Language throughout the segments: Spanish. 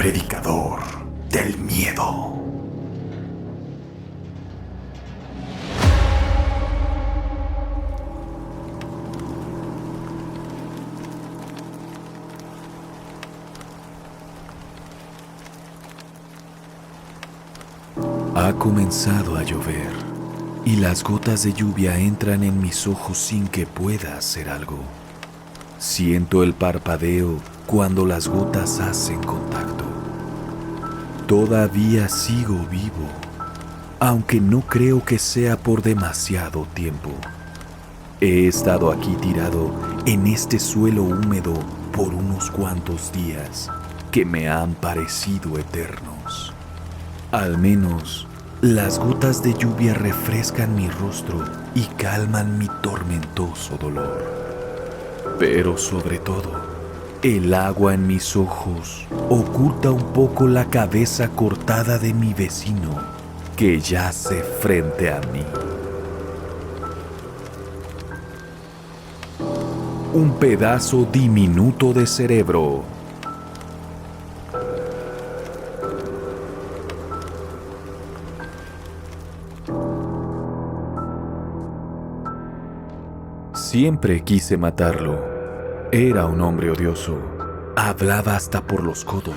predicador del miedo. Ha comenzado a llover y las gotas de lluvia entran en mis ojos sin que pueda hacer algo. Siento el parpadeo cuando las gotas hacen contacto. Todavía sigo vivo, aunque no creo que sea por demasiado tiempo. He estado aquí tirado en este suelo húmedo por unos cuantos días que me han parecido eternos. Al menos, las gotas de lluvia refrescan mi rostro y calman mi tormentoso dolor. Pero sobre todo, el agua en mis ojos oculta un poco la cabeza cortada de mi vecino que yace frente a mí. Un pedazo diminuto de cerebro. Siempre quise matarlo. Era un hombre odioso. Hablaba hasta por los codos.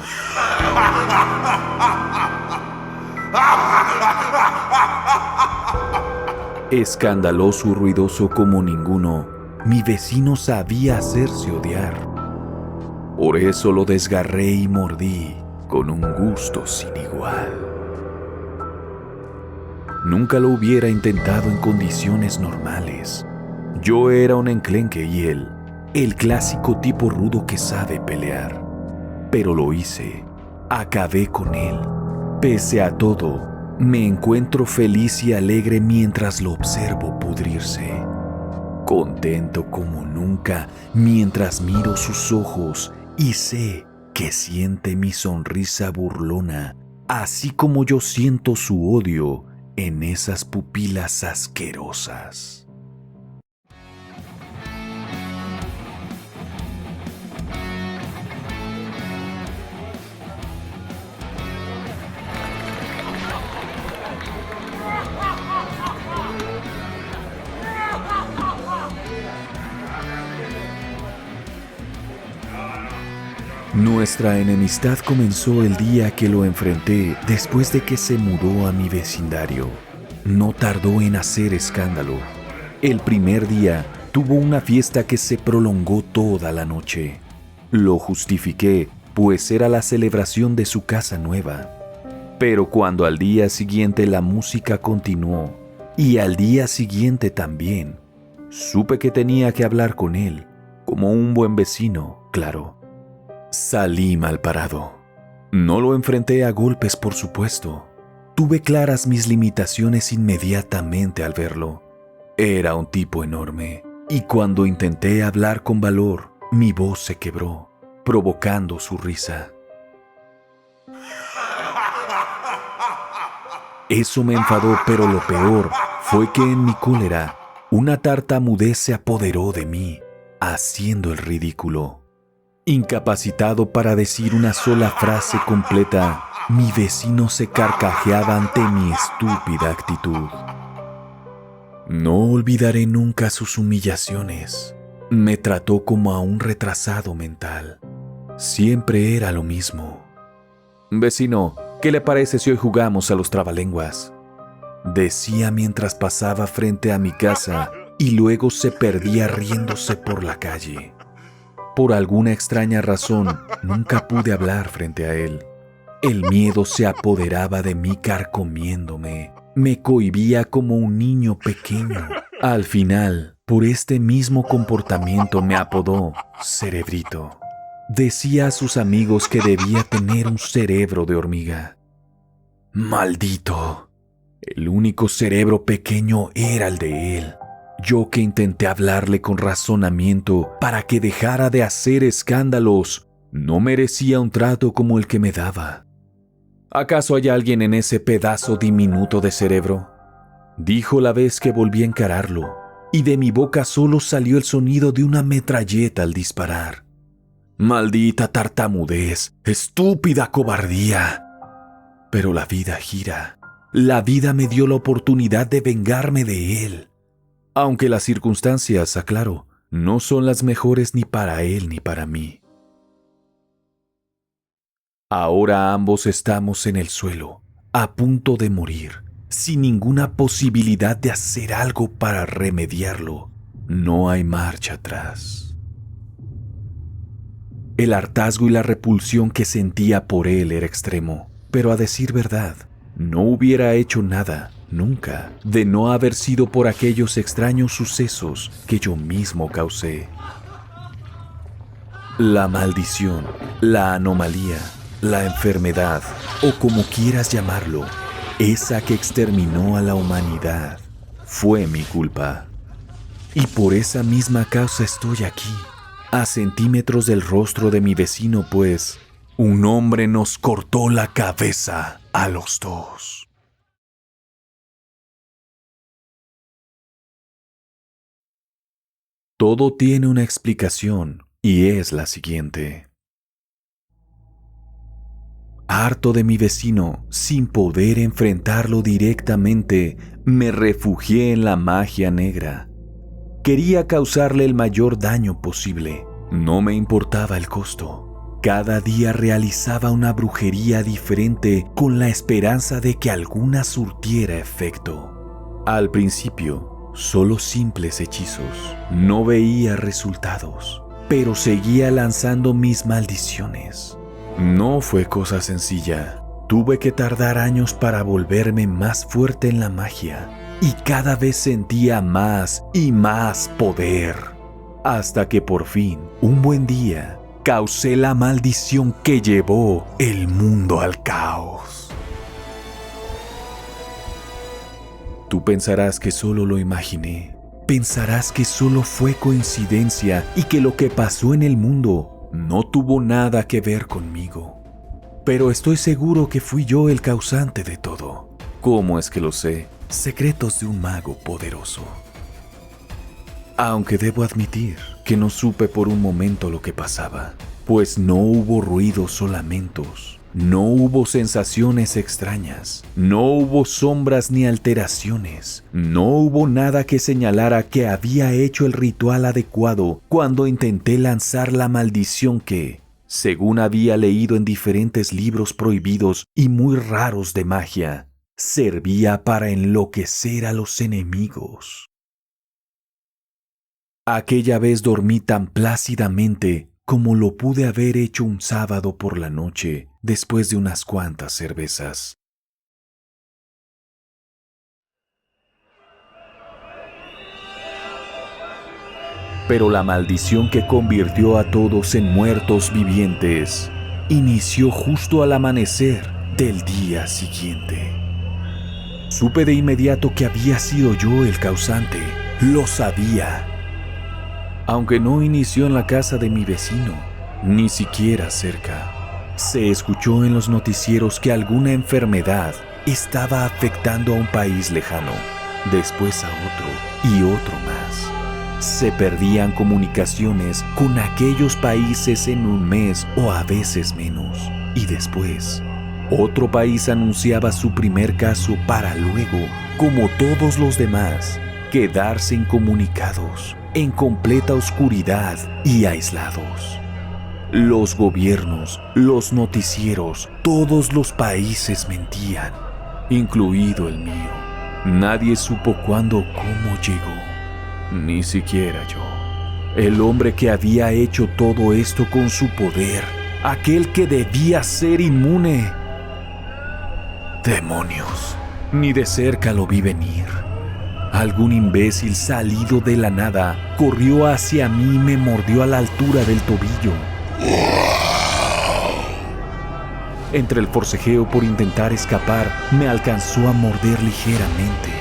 Escandaloso y ruidoso como ninguno, mi vecino sabía hacerse odiar. Por eso lo desgarré y mordí con un gusto sin igual. Nunca lo hubiera intentado en condiciones normales. Yo era un enclenque y él, el clásico tipo rudo que sabe pelear. Pero lo hice. Acabé con él. Pese a todo, me encuentro feliz y alegre mientras lo observo pudrirse. Contento como nunca mientras miro sus ojos y sé que siente mi sonrisa burlona, así como yo siento su odio en esas pupilas asquerosas. Nuestra enemistad comenzó el día que lo enfrenté después de que se mudó a mi vecindario. No tardó en hacer escándalo. El primer día tuvo una fiesta que se prolongó toda la noche. Lo justifiqué, pues era la celebración de su casa nueva. Pero cuando al día siguiente la música continuó, y al día siguiente también, supe que tenía que hablar con él, como un buen vecino, claro. Salí mal parado. No lo enfrenté a golpes, por supuesto. Tuve claras mis limitaciones inmediatamente al verlo. Era un tipo enorme, y cuando intenté hablar con valor, mi voz se quebró, provocando su risa. Eso me enfadó, pero lo peor fue que en mi cólera, una tartamudez se apoderó de mí, haciendo el ridículo. Incapacitado para decir una sola frase completa, mi vecino se carcajeaba ante mi estúpida actitud. No olvidaré nunca sus humillaciones. Me trató como a un retrasado mental. Siempre era lo mismo. «Vecino, ¿qué le parece si hoy jugamos a los trabalenguas?», decía mientras pasaba frente a mi casa y luego se perdía riéndose por la calle. Por alguna extraña razón, nunca pude hablar frente a él. El miedo se apoderaba de mí carcomiéndome. Me cohibía como un niño pequeño. Al final, por este mismo comportamiento me apodó Cerebrito. Decía a sus amigos que debía tener un cerebro de hormiga. ¡Maldito! El único cerebro pequeño era el de él. Yo que intenté hablarle con razonamiento para que dejara de hacer escándalos, no merecía un trato como el que me daba. ¿Acaso hay alguien en ese pedazo diminuto de cerebro?, dijo la vez que volví a encararlo, y de mi boca solo salió el sonido de una metralleta al disparar. Maldita tartamudez, estúpida cobardía. Pero la vida gira. La vida me dio la oportunidad de vengarme de él. Aunque las circunstancias, aclaro, no son las mejores ni para él ni para mí. Ahora ambos estamos en el suelo, a punto de morir, sin ninguna posibilidad de hacer algo para remediarlo. No hay marcha atrás. El hartazgo y la repulsión que sentía por él era extremo, pero a decir verdad, no hubiera hecho nada, nunca, de no haber sido por aquellos extraños sucesos que yo mismo causé. La maldición, la anomalía, la enfermedad, o como quieras llamarlo, esa que exterminó a la humanidad, fue mi culpa. Y por esa misma causa estoy aquí, a centímetros del rostro de mi vecino, pues un hombre nos cortó la cabeza a los dos. Todo tiene una explicación, y es la siguiente. Harto de mi vecino, sin poder enfrentarlo directamente, me refugié en la magia negra. Quería causarle el mayor daño posible. No me importaba el costo. Cada día realizaba una brujería diferente con la esperanza de que alguna surtiera efecto. Al principio, solo simples hechizos. No veía resultados, pero seguía lanzando mis maldiciones. No fue cosa sencilla. Tuve que tardar años para volverme más fuerte en la magia. Y cada vez sentía más y más poder. Hasta que por fin, un buen día, causé la maldición que llevó el mundo al caos. Tú pensarás que solo lo imaginé. Pensarás que solo fue coincidencia y que lo que pasó en el mundo no tuvo nada que ver conmigo. Pero estoy seguro que fui yo el causante de todo. ¿Cómo es que lo sé? Secretos de un mago poderoso. Aunque debo admitir que no supe por un momento lo que pasaba, pues no hubo ruidos o lamentos, no hubo sensaciones extrañas, no hubo sombras ni alteraciones, no hubo nada que señalara que había hecho el ritual adecuado cuando intenté lanzar la maldición que, según había leído en diferentes libros prohibidos y muy raros de magia, servía para enloquecer a los enemigos. Aquella vez dormí tan plácidamente como lo pude haber hecho un sábado por la noche después de unas cuantas cervezas. Pero la maldición que convirtió a todos en muertos vivientes inició justo al amanecer del día siguiente. Supe de inmediato que había sido yo el causante. Lo sabía. Aunque no inició en la casa de mi vecino, ni siquiera cerca. Se escuchó en los noticieros que alguna enfermedad estaba afectando a un país lejano, después a otro y otro más. Se perdían comunicaciones con aquellos países en un mes o a veces menos, y después otro país anunciaba su primer caso para luego, como todos los demás, quedarse incomunicados, en completa oscuridad y aislados. Los gobiernos, los noticieros, todos los países mentían, incluido el mío. Nadie supo cuándo o cómo llegó, ni siquiera yo. El hombre que había hecho todo esto con su poder, aquel que debía ser inmune. ¡Demonios! Ni de cerca lo vi venir. Algún imbécil salido de la nada corrió hacia mí y me mordió a la altura del tobillo. Entre el forcejeo por intentar escapar, me alcanzó a morder ligeramente.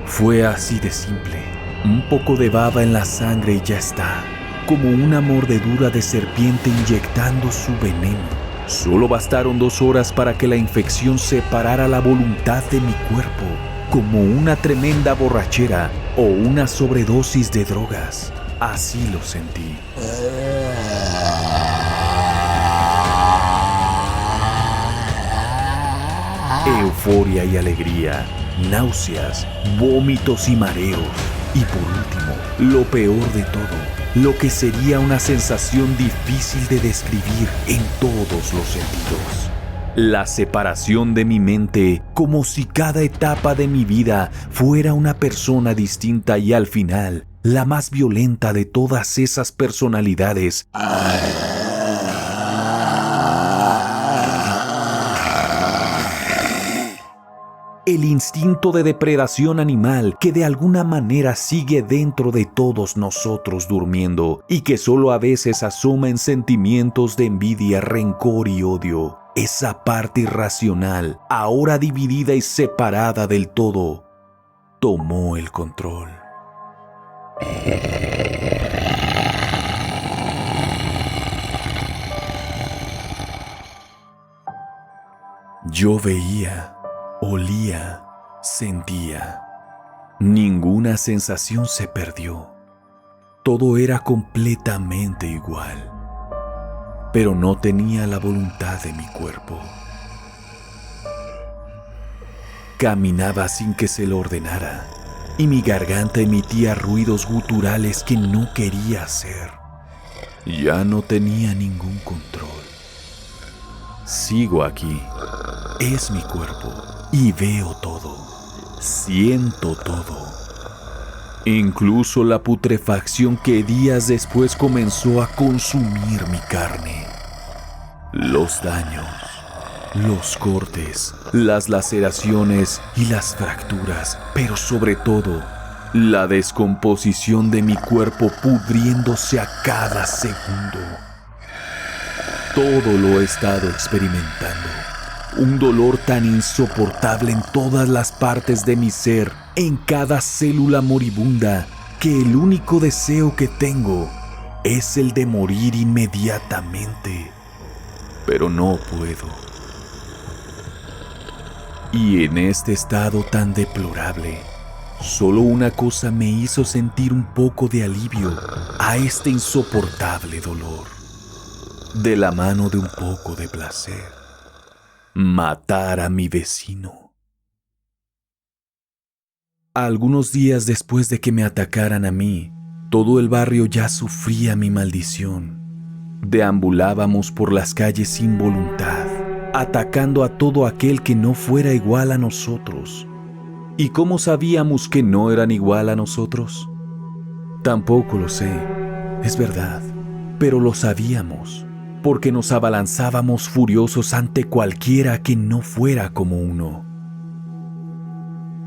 Fue así de simple. Un poco de baba en la sangre y ya está. Como una mordedura de serpiente inyectando su veneno. Solo bastaron 2 horas para que la infección separara la voluntad de mi cuerpo, como una tremenda borrachera o una sobredosis de drogas. Así lo sentí. euforia y alegría, náuseas, vómitos y mareos. Y por último, lo peor de todo, lo que sería una sensación difícil de describir en todos los sentidos. La separación de mi mente, como si cada etapa de mi vida fuera una persona distinta y al final, la más violenta de todas esas personalidades. El instinto de depredación animal que de alguna manera sigue dentro de todos nosotros durmiendo y que solo a veces asoma en sentimientos de envidia, rencor y odio. Esa parte irracional, ahora dividida y separada del todo, tomó el control. Yo veía, olía, sentía. Ninguna sensación se perdió. Todo era completamente igual. Pero no tenía la voluntad de mi cuerpo. Caminaba sin que se lo ordenara, y mi garganta emitía ruidos guturales que no quería hacer. Ya no tenía ningún control. Sigo aquí. Es mi cuerpo, y veo todo. Siento todo. Incluso la putrefacción que días después comenzó a consumir mi carne. Los daños, los cortes, las laceraciones y las fracturas, pero sobre todo, la descomposición de mi cuerpo pudriéndose a cada segundo. Todo lo he estado experimentando. Un dolor tan insoportable en todas las partes de mi ser, en cada célula moribunda, que el único deseo que tengo es el de morir inmediatamente. Pero no puedo. Y en este estado tan deplorable, solo una cosa me hizo sentir un poco de alivio a este insoportable dolor, de la mano de un poco de placer. Matar a mi vecino. Algunos días después de que me atacaran a mí, todo el barrio ya sufría mi maldición. Deambulábamos por las calles sin voluntad, atacando a todo aquel que no fuera igual a nosotros. ¿Y cómo sabíamos que no eran igual a nosotros? Tampoco lo sé, es verdad, pero lo sabíamos, porque nos abalanzábamos furiosos ante cualquiera que no fuera como uno.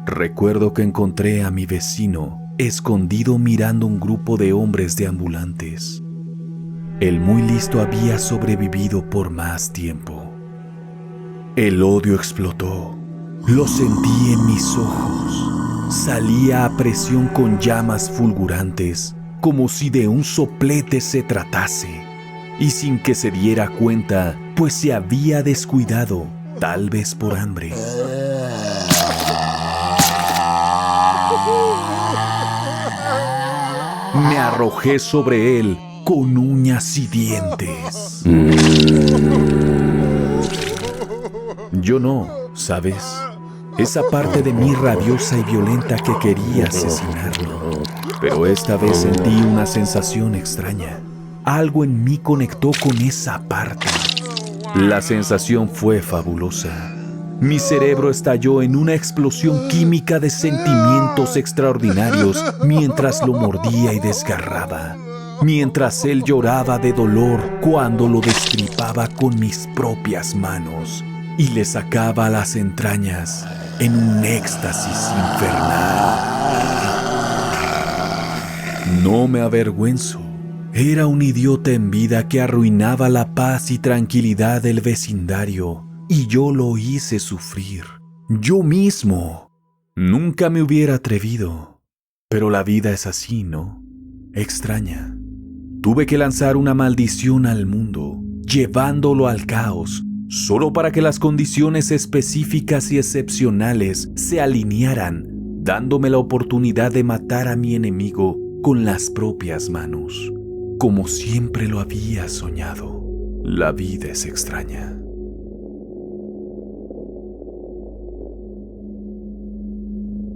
Recuerdo que encontré a mi vecino escondido mirando un grupo de hombres deambulantes. El muy listo había sobrevivido por más tiempo. El odio explotó. Lo sentí en mis ojos. Salía a presión con llamas fulgurantes, como si de un soplete se tratase. Y sin que se diera cuenta, pues se había descuidado, tal vez por hambre. Me arrojé sobre él con uñas y dientes. Yo no, ¿sabes? Esa parte de mí rabiosa y violenta que quería asesinarlo. Pero esta vez sentí una sensación extraña. Algo en mí conectó con esa parte. La sensación fue fabulosa. Mi cerebro estalló en una explosión química de sentimientos extraordinarios mientras lo mordía y desgarraba. Mientras él lloraba de dolor cuando lo destripaba con mis propias manos y le sacaba las entrañas en un éxtasis infernal. No me avergüenzo. Era un idiota en vida que arruinaba la paz y tranquilidad del vecindario, y yo lo hice sufrir. Yo mismo. Nunca me hubiera atrevido. Pero la vida es así, ¿no? Extraña. Tuve que lanzar una maldición al mundo, llevándolo al caos, solo para que las condiciones específicas y excepcionales se alinearan, dándome la oportunidad de matar a mi enemigo con las propias manos. Como siempre lo había soñado. La vida es extraña.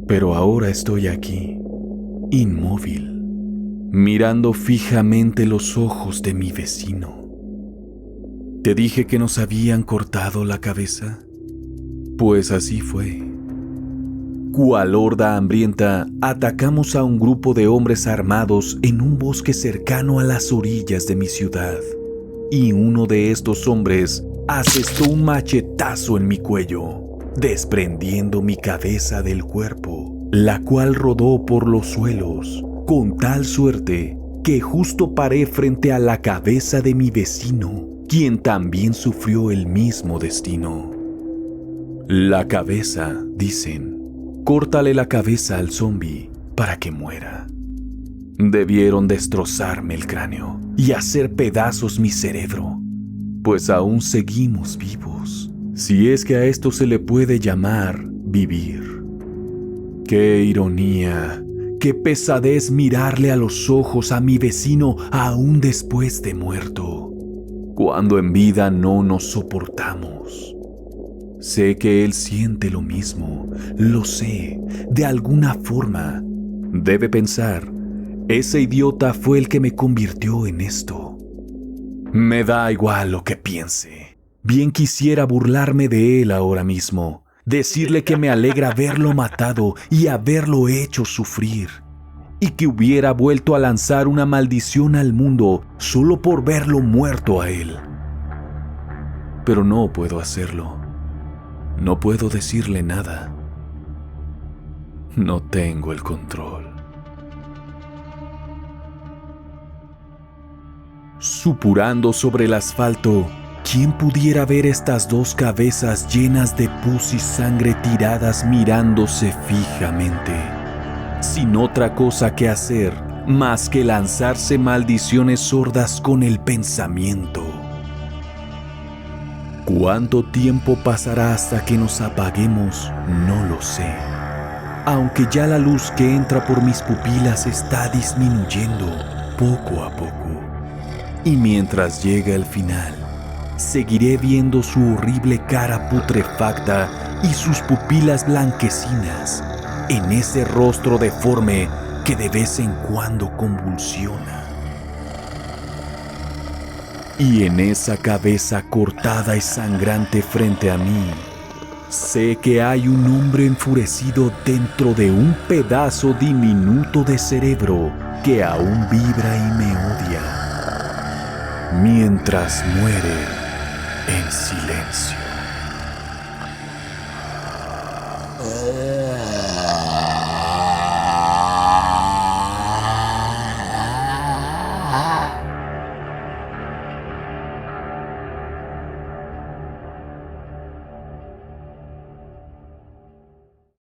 Pero ahora estoy aquí, inmóvil, mirando fijamente los ojos de mi vecino. ¿Te dije que nos habían cortado la cabeza? Pues así fue. Cual horda hambrienta, atacamos a un grupo de hombres armados en un bosque cercano a las orillas de mi ciudad. Y uno de estos hombres asestó un machetazo en mi cuello, desprendiendo mi cabeza del cuerpo, la cual rodó por los suelos, con tal suerte que justo paré frente a la cabeza de mi vecino, quien también sufrió el mismo destino. La cabeza, dicen, córtale la cabeza al zombi para que muera. Debieron destrozarme el cráneo y hacer pedazos mi cerebro, pues aún seguimos vivos, si es que a esto se le puede llamar vivir. ¡Qué ironía! ¡Qué pesadez mirarle a los ojos a mi vecino aún después de muerto, cuando en vida no nos soportamos! Sé que él siente lo mismo, lo sé, de alguna forma. Debe pensar, ese idiota fue el que me convirtió en esto. Me da igual lo que piense. Bien quisiera burlarme de él ahora mismo, decirle que me alegra haberlo matado y haberlo hecho sufrir, y que hubiera vuelto a lanzar una maldición al mundo solo por verlo muerto a él. Pero no puedo hacerlo. No puedo decirle nada. No tengo el control. Supurando sobre el asfalto, ¿quién pudiera ver estas dos cabezas llenas de pus y sangre tiradas mirándose fijamente, sin otra cosa que hacer más que lanzarse maldiciones sordas con el pensamiento? ¿Cuánto tiempo pasará hasta que nos apaguemos? No lo sé. Aunque ya la luz que entra por mis pupilas está disminuyendo poco a poco. Y mientras llega el final, seguiré viendo su horrible cara putrefacta y sus pupilas blanquecinas en ese rostro deforme que de vez en cuando convulsiona. Y en esa cabeza cortada y sangrante frente a mí, sé que hay un hombre enfurecido dentro de un pedazo diminuto de cerebro que aún vibra y me odia, mientras muere en silencio.